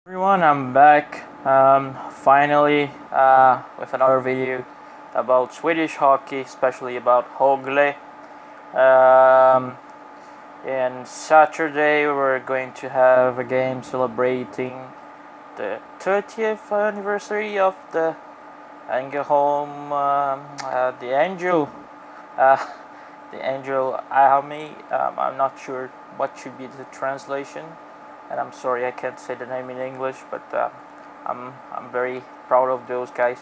Everyone, I'm back finally with another video about Swedish hockey, especially about Rögle. Um, and Saturday we're going to have a game celebrating the 30th anniversary of the Ängelholm, the Angel, uh, the Angel Army. I'm not sure what should be the translation, and I'm sorry I can't say the name in English, but I'm very proud of those guys,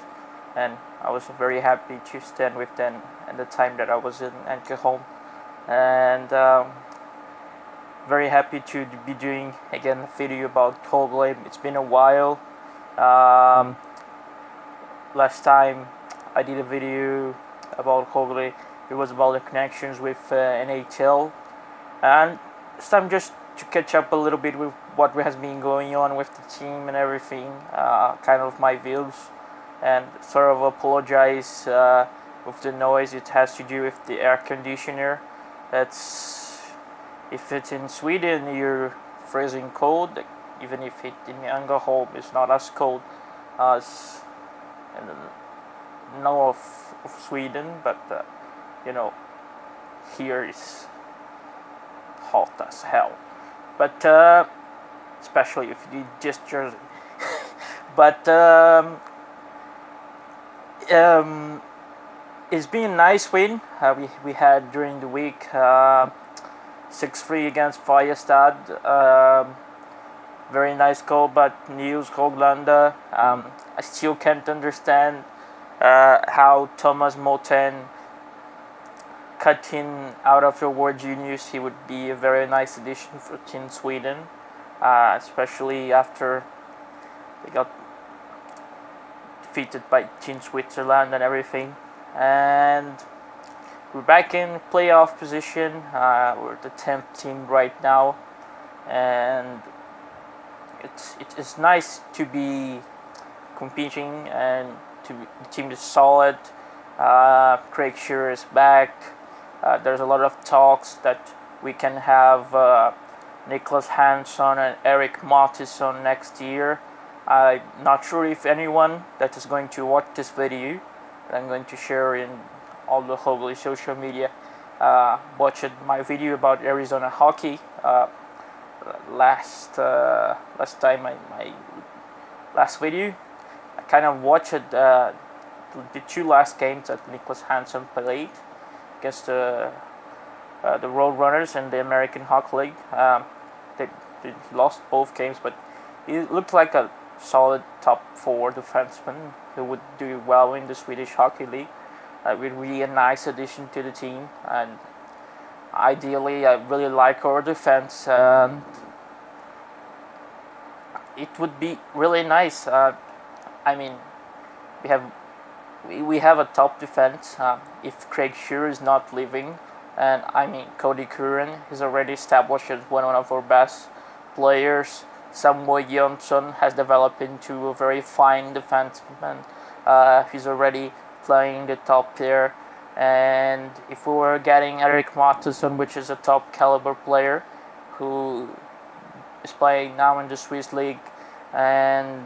and I was very happy to stand with them at the time that I was in Ängelholm, and very happy to be doing again a video about Rögle. It's been a while. Last time I did a video about Rögle, it was about the connections with NHL, and this time just to catch up a little bit with what has been going on with the team and everything, kind of my views, and sort of apologize with the noise. It has to do with the air conditioner. That's, if it's in Sweden you're freezing cold, even if it in Ängelholm is not as cold as in the north of Sweden, but here is hot as hell. But especially if you just Jersey. But it's been a nice win we had during the week. 6-3 against Färjestad. Very nice goal, but Nils Höglander. I still can't understand how Thomas Moten cut him out of the World Juniors. He would be a very nice addition for Team Sweden, especially after they got defeated by Team Switzerland and everything. And we're back in playoff position. We're the 10th team right now, and it's nice to be competing, and the team is solid. Craig Shearer is back. There's a lot of talks that we can have Niklas Hansson and Eric Mattisson next year. I'm not sure if anyone that is going to watch this video that I'm going to share in all the Rögle social media watched my video about Arizona hockey last time, my last video. I kind of watched the two last games that Niklas Hansson played against the Roadrunners and the American Hockey League. They lost both games, but he looked like a solid top 4 defenseman who would do well in the Swedish Hockey League. Would really a nice addition to the team, and ideally I really like our defense. It would be really nice. I mean, we have a top defense if Craig Shearer is not leaving, and I mean Cody Curran is already established as one of our best players. Samuel Jönsson has developed into a very fine defenseman. He's already playing the top tier, and if we were getting Eric Mattisson, which is a top caliber player who is playing now in the Swiss league, and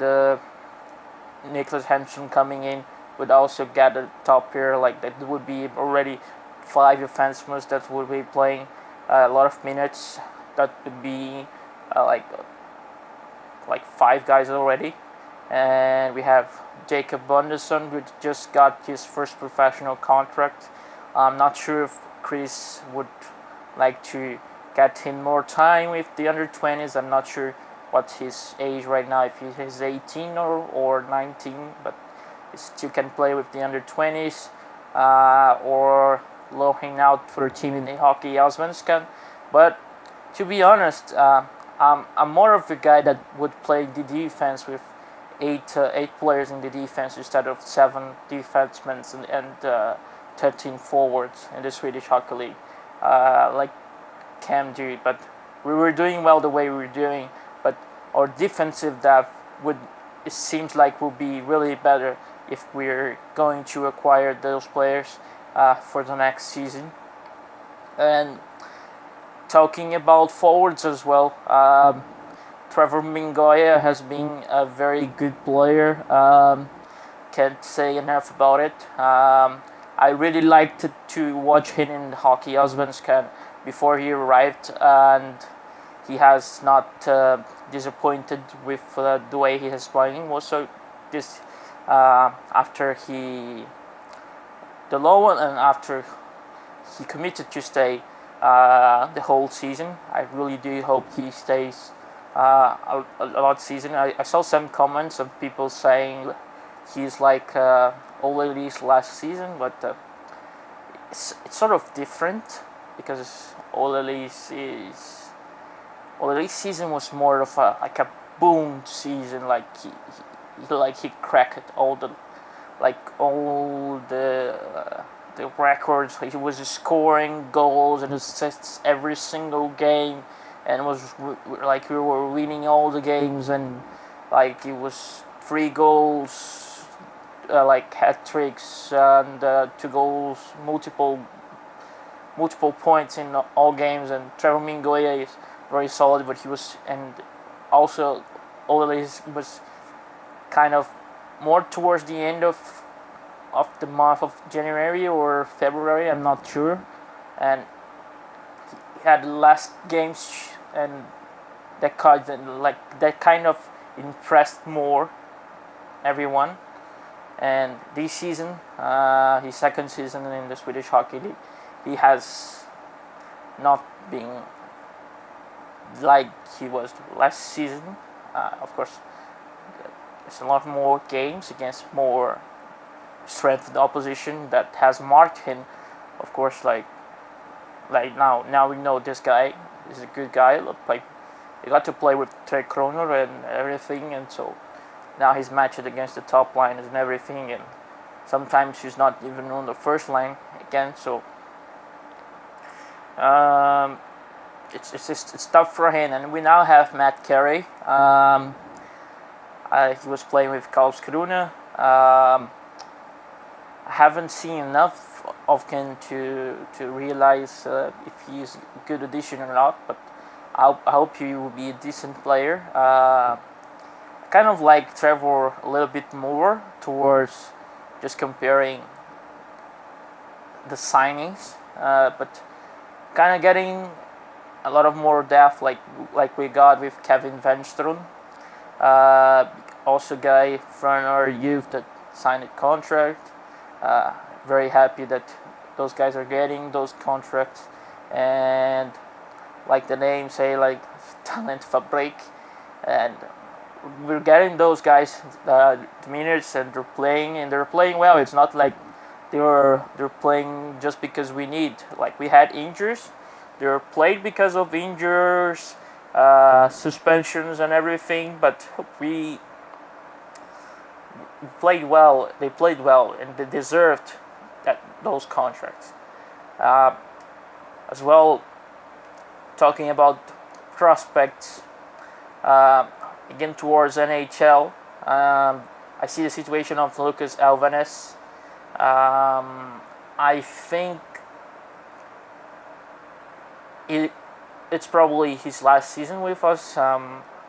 Niklas Hansson coming in, would also get a top tier. Like, that would be already 5 defensemen that would be playing a lot of minutes. That would be like 5 guys already. And we have Jacob Bunderson, who just got his first professional contract. I'm not sure if Chris would like to get him more time with the under-20s. I'm not sure what his age right now, if he's 18 or 19, but he still can play with the under-20s or loaning out for a team in the Hockey Allsvenskan. But to be honest, I'm more of a guy that would play the defense with 8 players in the defense instead of 7 defensemen and 13 forwards in the Swedish Hockey League, like Cam did. But we were doing well the way we were doing, but our defensive depth it seems like will be really better if we're going to acquire those players for the next season. And talking about forwards as well, Trevor Mingoya has been a very good player. Can't say enough about it. I really liked to watch him in Hockey Allsvenskan before he arrived, and he has not disappointed with the way he is playing. Also, this after the low one, and after he committed to stay the whole season. I really do hope he stays a lot season. I saw some comments of people saying he's like Ole's last season, but it's sort of different because Ole's season was more of a boom season. Like he cracked all the the records. He was scoring goals and assists every single game, and was like we were winning all the games, and like it was 3 goals, like hat tricks and 2 goals, multiple points in all games. And Trevor Mingoya is very solid, but he was, and also Ole was kind of more towards the end of the month of January or February, I'm not sure, and he had last games, and that kind of impressed more everyone. And this season, his second season in the Swedish Hockey League, he has not been like he was last season. Of course, there's a lot more games against more strengthened opposition that has marked him. Of course, like now we know this guy is a good guy. Like he got to play with Tre Kronor and everything, and so now he's matched against the top line and everything, and sometimes he's not even on the first line again. So it's tough for him. And we now have Matt Carey. He was playing with Karlskrona. I haven't seen enough of him to realize if he's a good addition or not, but I hope he will be a decent player. Kind of like Trevor a little bit more towards just comparing the signings, but kind of getting a lot of more depth like we got with Kevin Wenström. Also guy from our youth that signed a contract. Very happy that those guys are getting those contracts, and like the name say, like talent fabrik, and we're getting those guys the minutes, and they're playing well. It's not like they're playing just because we need, like we had injuries. They're played because of injuries, suspensions and everything, but we played well. They played well, and they deserved those contracts. As well, talking about prospects, again towards NHL, I see the situation of Lucas Alvarez. I think it's probably his last season with us.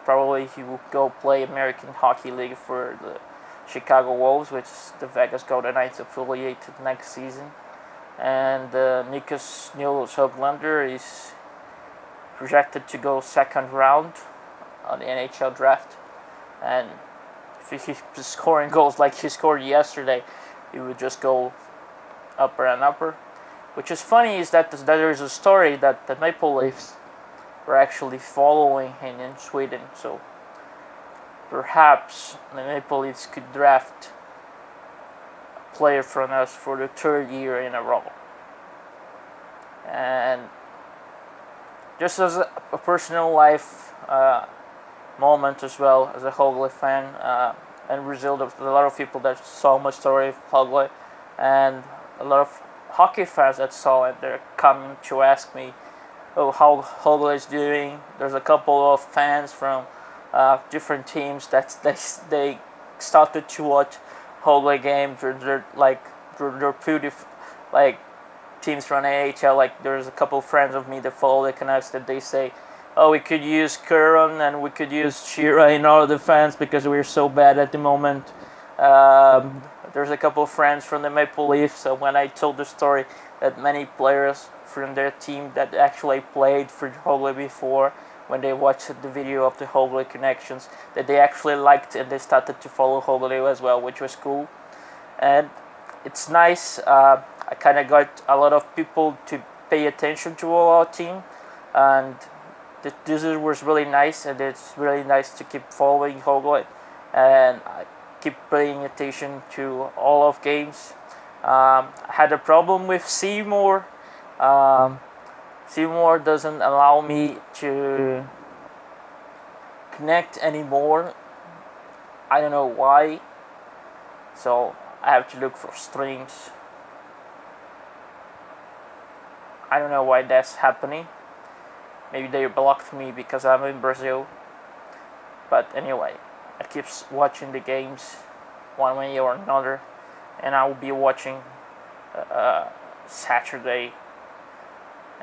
Probably he will go play American Hockey League for the Chicago Wolves, which is the Vegas Golden Knights affiliated next season. And Niklas Niels Höglander is projected to go second round on the NHL draft. And if he keeps scoring goals like he scored yesterday, he would just go upper and upper. Which is funny is that there is a story that the Maple Leafs were actually following him in Sweden. So perhaps the Maple Leafs could draft a player from us for the 3rd year in a row. And just as a personal life moment as well, as a Rögle fan, in Brazil there's a lot of people that saw my story of Rögle, and a lot of hockey fans that saw it, they're coming to ask me, how Rögle is doing. There's a couple of fans from different teams that they started to watch Rögle games. They're pretty like teams from AHL. Like there's a couple of friends of me that follow the Canucks that they say, oh, we could use Curran and we could use Shira in our defense because we're so bad at the moment. There's a couple of friends from the Maple Leafs, so when I told the story that many players from their team that actually played for Rögle before, when they watched the video of the Rögle connections, that they actually liked and they started to follow Rögle as well, which was cool. And it's nice. I kind of got a lot of people to pay attention to our team, and this was really nice, and it's really nice to keep following Rögle, and I keep paying attention to all of games. I had a problem with Seymour. Seymour doesn't allow me to connect anymore. I don't know why. So I have to look for streams. I don't know why that's happening. Maybe they blocked me because I'm in Brazil. But anyway, I keep watching the games one way or another, and I will be watching Saturday,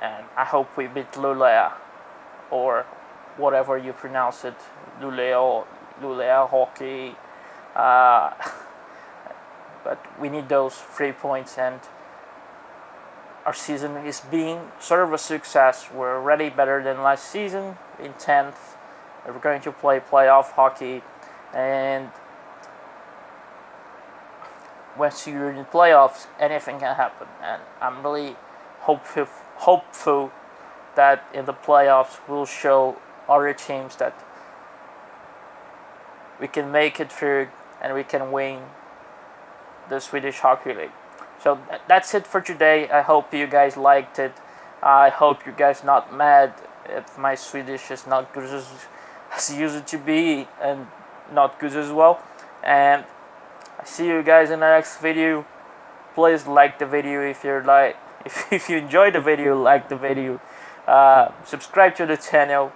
and I hope we beat Lulea, or whatever you pronounce it, Lulea hockey. But we need those 3 points, and our season is being sort of a success. We're already better than last season in 10th. We're going to play playoff hockey, and once you're in playoffs, anything can happen. And I'm really hopeful that in the playoffs we'll show other teams that we can make it through and we can win the Swedish Hockey League. So that's it for today. I hope you guys liked it. I hope you guys not mad if my Swedish is not good as used to be, and not good as well. And I see you guys in the next video. Please like the video if you're if you enjoyed the video, like the video. Subscribe to the channel,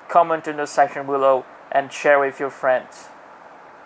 comment in the section below, and share with your friends.